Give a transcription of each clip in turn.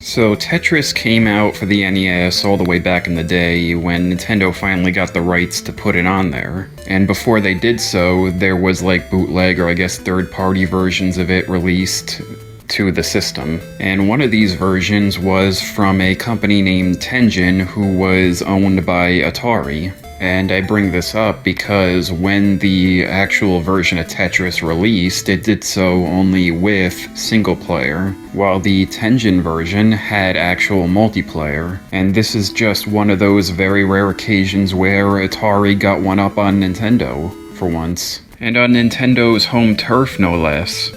So Tetris came out for the NES all the way back in the day when Nintendo finally got the rights to put it on there. And before they did so, there was like bootleg or I guess third-party versions of it released to the system. And one of these versions was from a company named Tengen who was owned by Atari. And I bring this up because when the actual version of Tetris released, it did so only with single player, while the Tengen version had actual multiplayer. And this is just one of those very rare occasions where Atari got one up on Nintendo, for once. And on Nintendo's home turf, no less.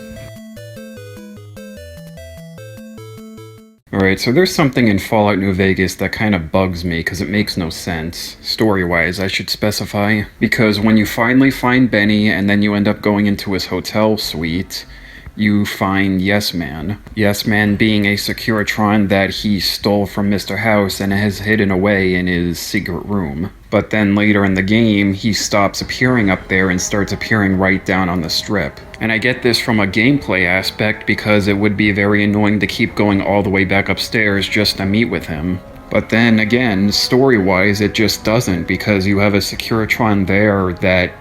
Alright, so there's something in Fallout New Vegas that kind of bugs me because it makes no sense, story-wise I should specify, because when you finally find Benny and then you end up going into his hotel suite, you find Yes Man. Yes Man being a Securitron that he stole from Mr. House and has hidden away in his secret room. But then later in the game, he stops appearing up there and starts appearing right down on the strip. And I get this from a gameplay aspect because it would be very annoying to keep going all the way back upstairs just to meet with him. But then again, story-wise, it just doesn't because you have a Securitron there that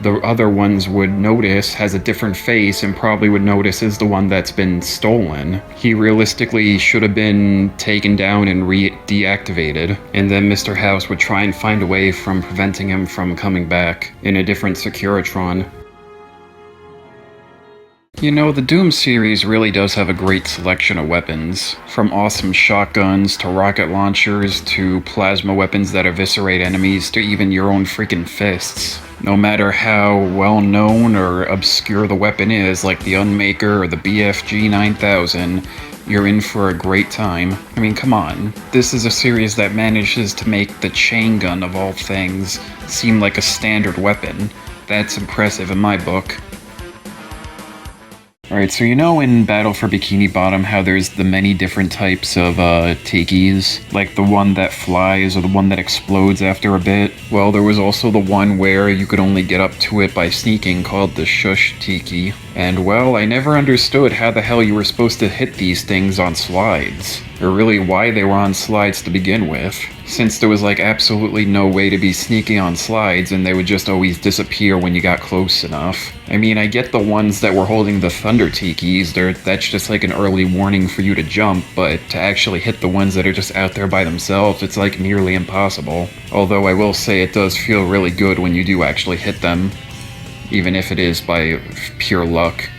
the other ones would notice has a different face and probably would notice is the one that's been stolen. He realistically should have been taken down and deactivated, and then Mr. House would try and find a way from preventing him from coming back in a different Securitron. You know, the Doom series really does have a great selection of weapons. From awesome shotguns, to rocket launchers, to plasma weapons that eviscerate enemies, to even your own freaking fists. No matter how well known or obscure the weapon is, like the Unmaker or the BFG 9000, you're in for a great time. I mean, come on. This is a series that manages to make the chain gun of all things seem like a standard weapon. That's impressive in my book. Alright, so you know in Battle for Bikini Bottom how there's the many different types of tikis? Like the one that flies or the one that explodes after a bit? Well, there was also the one where you could only get up to it by sneaking called the Shush Tiki. And well, I never understood how the hell you were supposed to hit these things on slides. Or really why they were on slides to begin with. Since there was like absolutely no way to be sneaking on slides and they would just always disappear when you got close enough. I mean, I get the ones that were holding the Thunder Tikis, that's just like an early warning for you to jump, but to actually hit the ones that are just out there by themselves, it's like nearly impossible. Although I will say it does feel really good when you do actually hit them, even if it is by pure luck.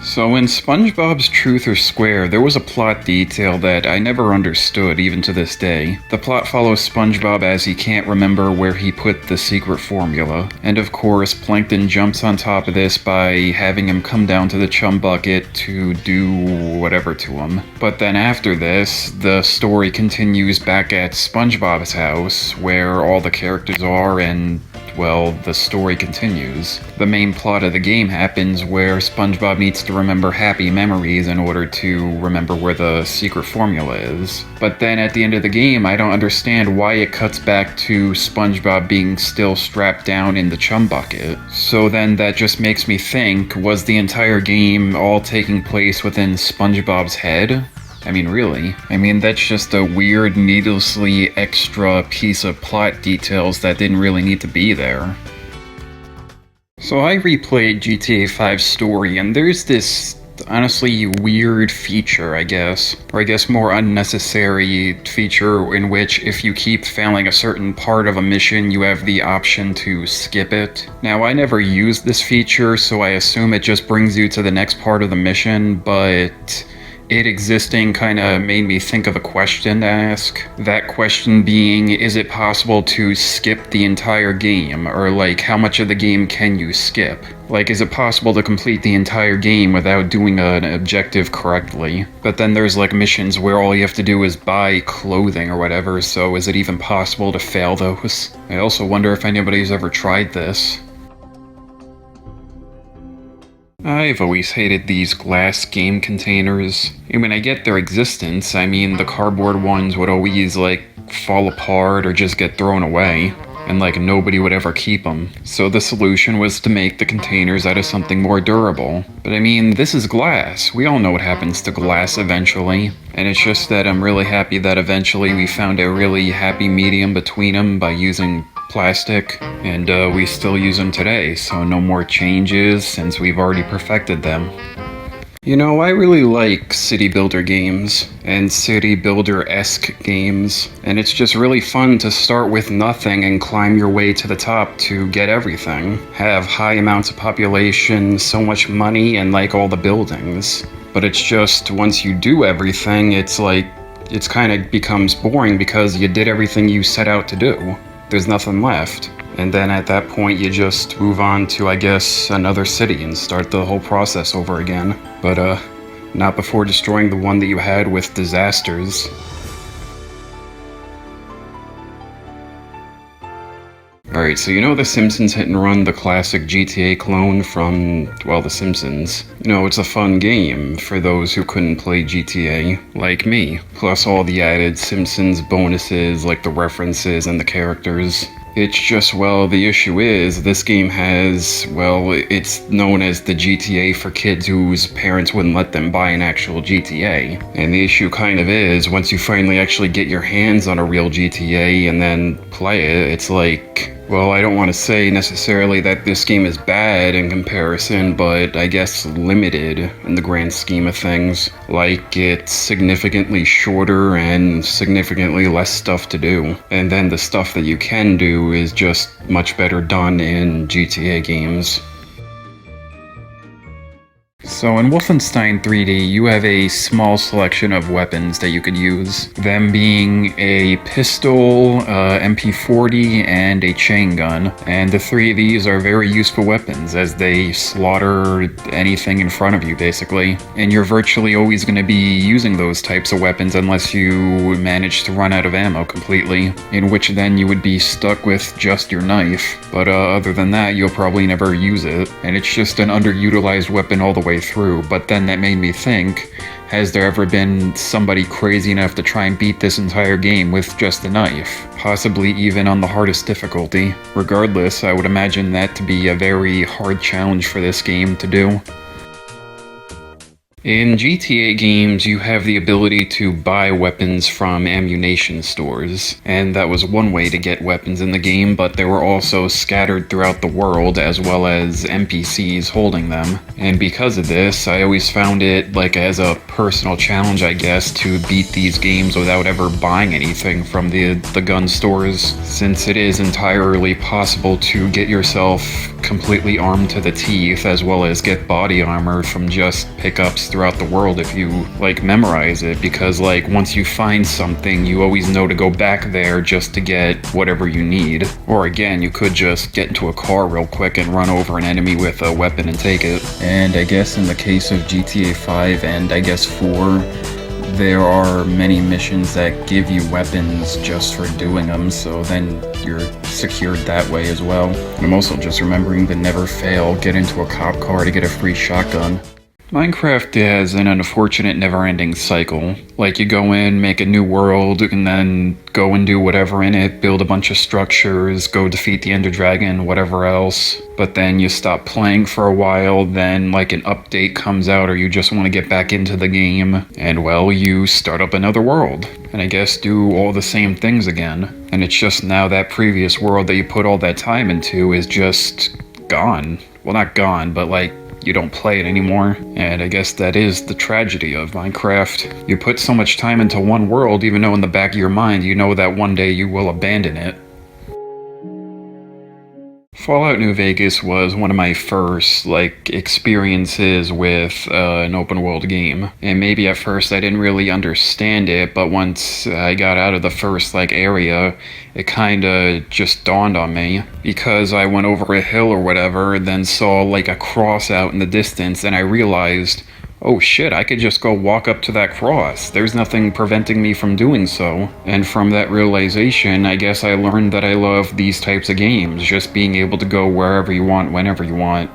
So in SpongeBob's Truth or Square, there was a plot detail that I never understood even to this day. The plot follows SpongeBob as he can't remember where he put the secret formula. And of course, Plankton jumps on top of this by having him come down to the chum bucket to do whatever to him. But then after this, the story continues back at SpongeBob's house, where all the characters are and well, the story continues. The main plot of the game happens where SpongeBob needs to remember happy memories in order to remember where the secret formula is. But then at the end of the game, I don't understand why it cuts back to SpongeBob being still strapped down in the chum bucket. So then that just makes me think, was the entire game all taking place within SpongeBob's head? I mean, really? I mean, that's just a weird, needlessly extra piece of plot details that didn't really need to be there. So I replayed GTA 5's story, and there's this honestly weird feature, I guess. Or I guess more unnecessary feature in which if you keep failing a certain part of a mission, you have the option to skip it. Now, I never used this feature, so I assume it just brings you to the next part of the mission, but it existing kind of made me think of a question to ask. That question being, is it possible to skip the entire game? Or like, how much of the game can you skip? Like, is it possible to complete the entire game without doing an objective correctly? But then there's like missions where all you have to do is buy clothing or whatever, so is it even possible to fail those? I also wonder if anybody's ever tried this. I've always hated these glass game containers. I mean, I get their existence. I mean, the cardboard ones would always, like, fall apart or just get thrown away. and like nobody would ever keep them. So the solution was to make the containers out of something more durable. But I mean, this is glass. We all know what happens to glass eventually. And it's just that I'm really happy that eventually we found a really happy medium between them by using plastic, and we still use them today, so no more changes since we've already perfected them. You know, I really like city builder games and city builder-esque games, and it's just really fun to start with nothing and climb your way to the top to get everything. Have high amounts of population, so much money, and like all the buildings. But it's just, once you do everything, it's kind of becomes boring because you did everything you set out to do. There's nothing left. And then at that point, you just move on to, I guess, another city and start the whole process over again. But, not before destroying the one that you had with disasters. Alright, so you know The Simpsons Hit and Run, the classic GTA clone from, well, The Simpsons. You know, it's a fun game for those who couldn't play GTA, like me. Plus all the added Simpsons bonuses, like the references and the characters. It's just, well, the issue is, this game has, well, it's known as the GTA for kids whose parents wouldn't let them buy an actual GTA. And the issue kind of is, once you finally actually get your hands on a real GTA and then play it, it's like, well, I don't want to say necessarily that this game is bad in comparison, but I guess limited in the grand scheme of things. Like, it's significantly shorter and significantly less stuff to do. And then the stuff that you can do is just much better done in GTA games. So in Wolfenstein 3D, you have a small selection of weapons that you could use, them being a pistol, MP40, and a chain gun. And the three of these are very useful weapons as they slaughter anything in front of you, basically. And you're virtually always going to be using those types of weapons unless you manage to run out of ammo completely, in which then you would be stuck with just your knife. But other than that, you'll probably never use it, and it's just an underutilized weapon all the way through. But then that made me think, has there ever been somebody crazy enough to try and beat this entire game with just a knife? Possibly even on the hardest difficulty. Regardless, I would imagine that to be a very hard challenge for this game to do. In GTA games, you have the ability to buy weapons from ammunition stores, and that was one way to get weapons in the game, but they were also scattered throughout the world as well as NPCs holding them. And because of this, I always found it like as a personal challenge, I guess, to beat these games without ever buying anything from the gun stores, since it is entirely possible to get yourself completely armed to the teeth as well as get body armor from just pickups throughout the world if you like memorize it, because like once you find something you always know to go back there just to get whatever you need. Or again, you could just get into a car real quick and run over an enemy with a weapon and take it. And I guess in the case of GTA 5 and I guess 4, there are many missions that give you weapons just for doing them, so then you're secured that way as well. And I'm also just remembering to never fail, get into a cop car to get a free shotgun. Minecraft has an unfortunate never-ending cycle. Like, you go in, make a new world, and then go and do whatever in it, build a bunch of structures, go defeat the Ender Dragon, whatever else. But then you stop playing for a while, then like an update comes out or you just want to get back into the game, and well, you start up another world. And I guess do all the same things again. And it's just now that previous world that you put all that time into is just gone. Well, not gone, but like, you don't play it anymore. And I guess that is the tragedy of Minecraft. You put so much time into one world, even though in the back of your mind you know that one day you will abandon it. Fallout New Vegas was one of my first, experiences with an open world game. And maybe at first I didn't really understand it, but once I got out of the first, area, it kinda just dawned on me. Because I went over a hill or whatever, and then saw, a cross out in the distance, and I realized, oh shit, I could just go walk up to that cross. There's nothing preventing me from doing so. And from that realization, I guess I learned that I love these types of games, just being able to go wherever you want, whenever you want.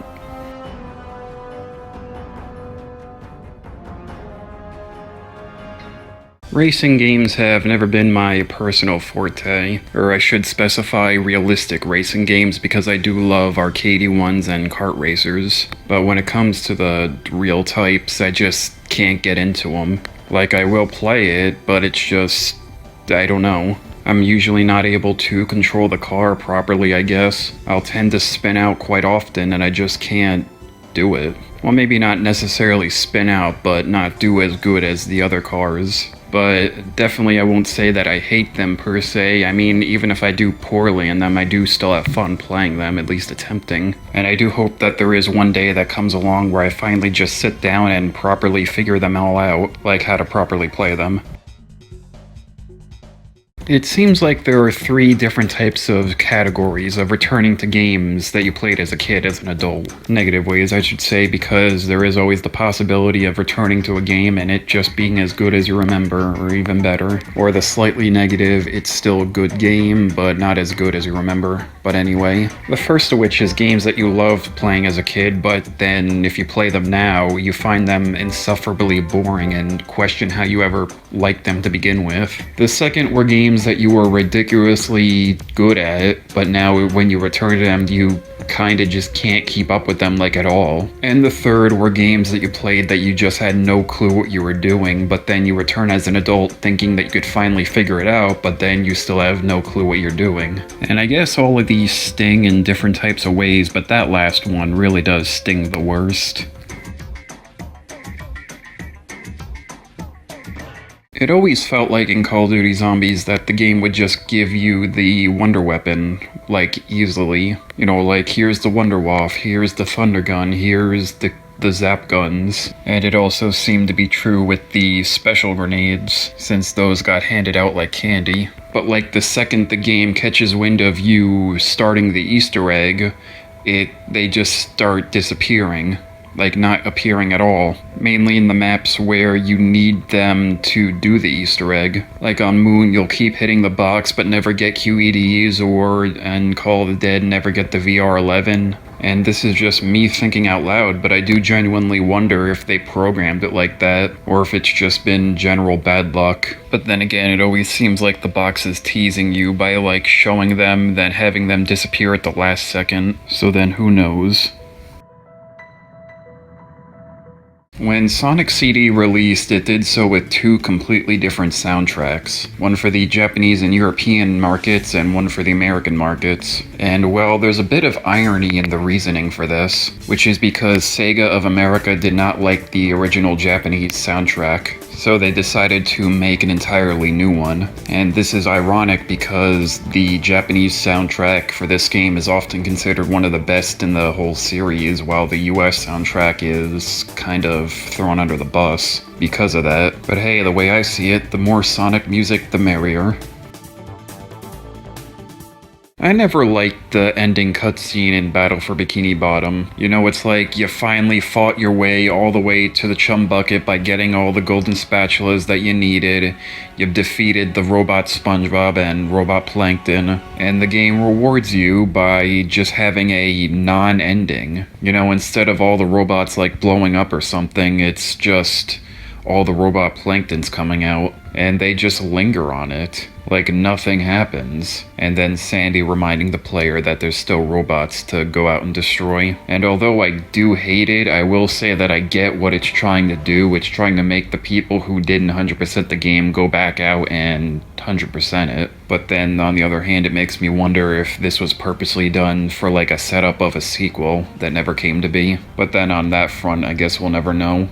Racing games have never been my personal forte, or I should specify realistic racing games because I do love arcadey ones and kart racers. But when it comes to the real types, I just can't get into them. Like, I will play it, but it's just, I don't know. I'm usually not able to control the car properly, I guess. I'll tend to spin out quite often and I just can't do it. Well, maybe not necessarily spin out, but not do as good as the other cars. But definitely I won't say that I hate them per se. I mean, even if I do poorly in them, I do still have fun playing them, at least attempting. And I do hope that there is one day that comes along where I finally just sit down and properly figure them all out, like how to properly play them. It seems like there are 3 different types of categories of returning to games that you played as a kid as an adult. Negative ways, I should say, because there is always the possibility of returning to a game and it just being as good as you remember, or even better. Or the slightly negative, it's still a good game, but not as good as you remember. But anyway, the first of which is games that you loved playing as a kid, but then if you play them now, you find them insufferably boring and question how you ever liked them to begin with. The second were games that you were ridiculously good at, but now when you return to them, you kinda just can't keep up with them like at all. And the third were games that you played that you just had no clue what you were doing, but then you return as an adult thinking that you could finally figure it out, but then you still have no clue what you're doing. And I guess all of these sting in different types of ways, but that last one really does sting the worst. It always felt like in Call of Duty Zombies that the game would just give you the wonder weapon, like, easily. You know, like, here's the Wunderwaffe, here's the Thunder Gun, here's the Zap Guns. And it also seemed to be true with the special grenades, since those got handed out like candy. But like, the second the game catches wind of you starting the Easter egg, they just start disappearing. Like, not appearing at all. Mainly in the maps where you need them to do the Easter egg. Like on Moon, you'll keep hitting the box but never get QEDs, or in Call of the Dead, never get the VR11. And this is just me thinking out loud, but I do genuinely wonder if they programmed it like that, or if it's just been general bad luck. But then again, it always seems like the box is teasing you by, like, showing them, then having them disappear at the last second. So then who knows? When Sonic CD released, it did so with 2 completely different soundtracks. One for the Japanese and European markets, and one for the American markets. And well, there's a bit of irony in the reasoning for this, which is because Sega of America did not like the original Japanese soundtrack, so they decided to make an entirely new one. And this is ironic because the Japanese soundtrack for this game is often considered one of the best in the whole series, while the US soundtrack is kind of thrown under the bus because of that. But hey, the way I see it, the more Sonic music, the merrier. I never liked the ending cutscene in Battle for Bikini Bottom. You know, it's like you finally fought your way all the way to the Chum Bucket by getting all the golden spatulas that you needed. You've defeated the Robot SpongeBob and Robot Plankton, and the game rewards you by just having a non-ending. You know, instead of all the robots like blowing up or something, it's just all the Robot Planktons coming out, and they just linger on it. Like nothing happens. And then Sandy reminding the player that there's still robots to go out and destroy. And although I do hate it, I will say that I get what it's trying to do. It's trying to make the people who didn't 100% the game go back out and 100% it. But then on the other hand, it makes me wonder if this was purposely done for like a setup of a sequel that never came to be. But then on that front, I guess we'll never know.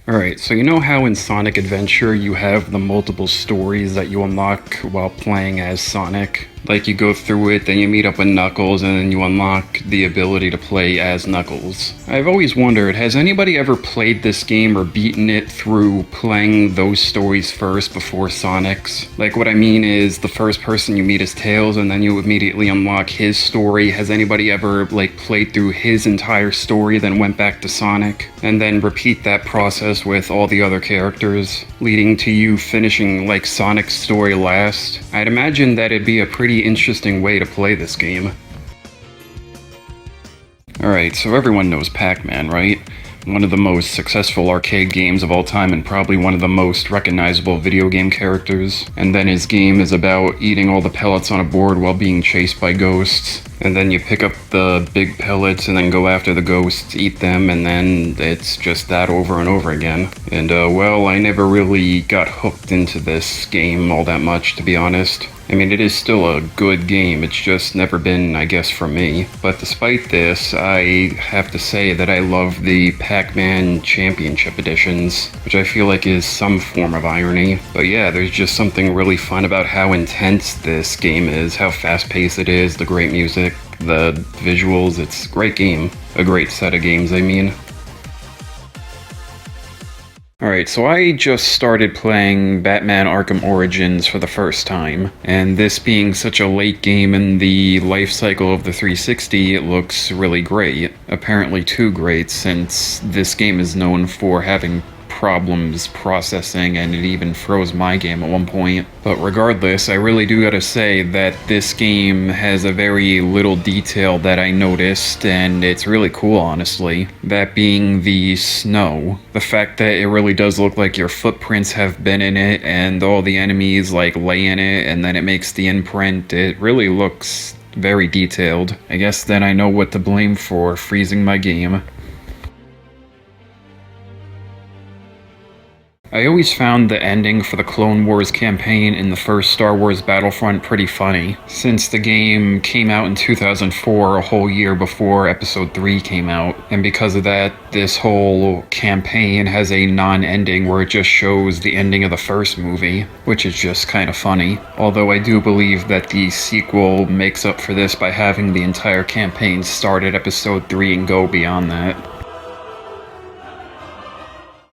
Alright, so you know how in Sonic Adventure you have the multiple stories that you unlock while playing as Sonic? Like, you go through it, then you meet up with Knuckles, and then you unlock the ability to play as Knuckles. I've always wondered, has anybody ever played this game or beaten it through playing those stories first before Sonic's? Like, what I mean is, the first person you meet is Tails, and then you immediately unlock his story. Has anybody ever, like, played through his entire story, then went back to Sonic? And then repeat that process with all the other characters, leading to you finishing, like, Sonic's story last? I'd imagine that it'd be a pretty interesting way to play this game. Alright, so everyone knows Pac-Man, right? one of the most successful arcade games of all time and probably one of the most recognizable video game characters. And then his game is about eating all the pellets on a board while being chased by ghosts. And then you pick up the big pellets and then go after the ghosts, eat them, and then it's just that over and over again. And well, I never really got hooked into this game all that much, to be honest. I mean, it is still a good game, it's just never been, I guess, for me. But despite this, I have to say that I love the Pac-Man Championship editions, which I feel like is some form of irony. But yeah, there's just something really fun about how intense this game is, how fast-paced it is, the great music, the visuals. It's a great game. A great set of games, I mean. Alright, so I just started playing Batman Arkham Origins for the first time, and this being such a late game in the life cycle of the 360, it looks really great. Apparently too great, since this game is known for having problems processing, and it even froze my game at one point. But regardless, I really do gotta say that this game has a very little detail that I noticed, and it's really cool, honestly. That being the snow. The fact that it really does look like your footprints have been in it, and all the enemies like lay in it, and then it makes the imprint. It really looks very detailed. I guess then I know what to blame for freezing my game. I always found the ending for the Clone Wars campaign in the first Star Wars Battlefront pretty funny, since the game came out in 2004, a whole year before Episode 3 came out, and because of that, this whole campaign has a non-ending where it just shows the ending of the first movie, which is just kind of funny. Although I do believe that the sequel makes up for this by having the entire campaign start at Episode 3 and go beyond that.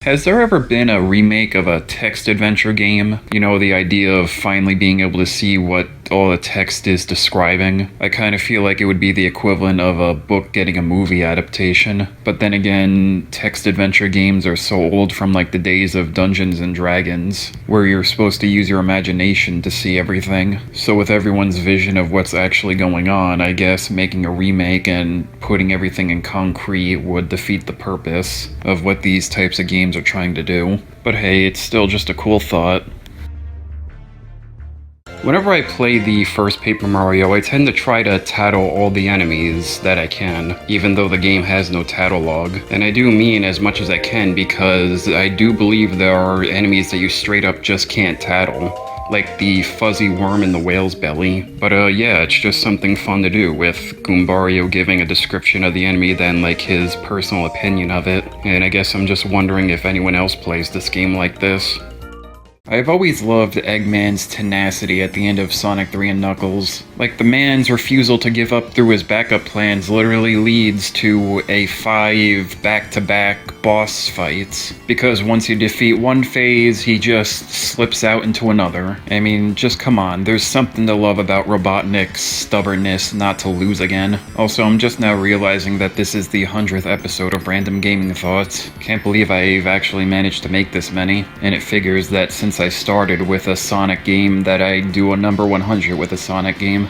Has there ever been a remake of a text adventure game? You know, the idea of finally being able to see what all the text is describing? I kind of feel like it would be the equivalent of a book getting a movie adaptation. But then again, text adventure games are so old from like the days of Dungeons and Dragons, where you're supposed to use your imagination to see everything. So with everyone's vision of what's actually going on, I guess making a remake and putting everything in concrete would defeat the purpose of what these types of games are trying to do. But hey, it's still just a cool thought. Whenever I play the first Paper Mario, I tend to try to tattle all the enemies that I can, even though the game has no tattle log. And I do mean as much as I can, because I do believe there are enemies that you straight up just can't tattle, like the fuzzy worm in the whale's belly. But yeah, it's just something fun to do, with Goombario giving a description of the enemy, then like his personal opinion of it. And I guess I'm just wondering if anyone else plays this game like this. I've always loved Eggman's tenacity at the end of Sonic 3 and Knuckles. Like, the man's refusal to give up through his backup plans literally leads to a 5 back-to-back boss fights, because once you defeat one phase, he just slips out into another. I mean, just come on, there's something to love about Robotnik's stubbornness not to lose again. Also, I'm just now realizing that this is the 100th episode of Random Gaming Thoughts. Can't believe I've actually managed to make this many, and it figures that since I started with a Sonic game that I do a number 100 with a Sonic game.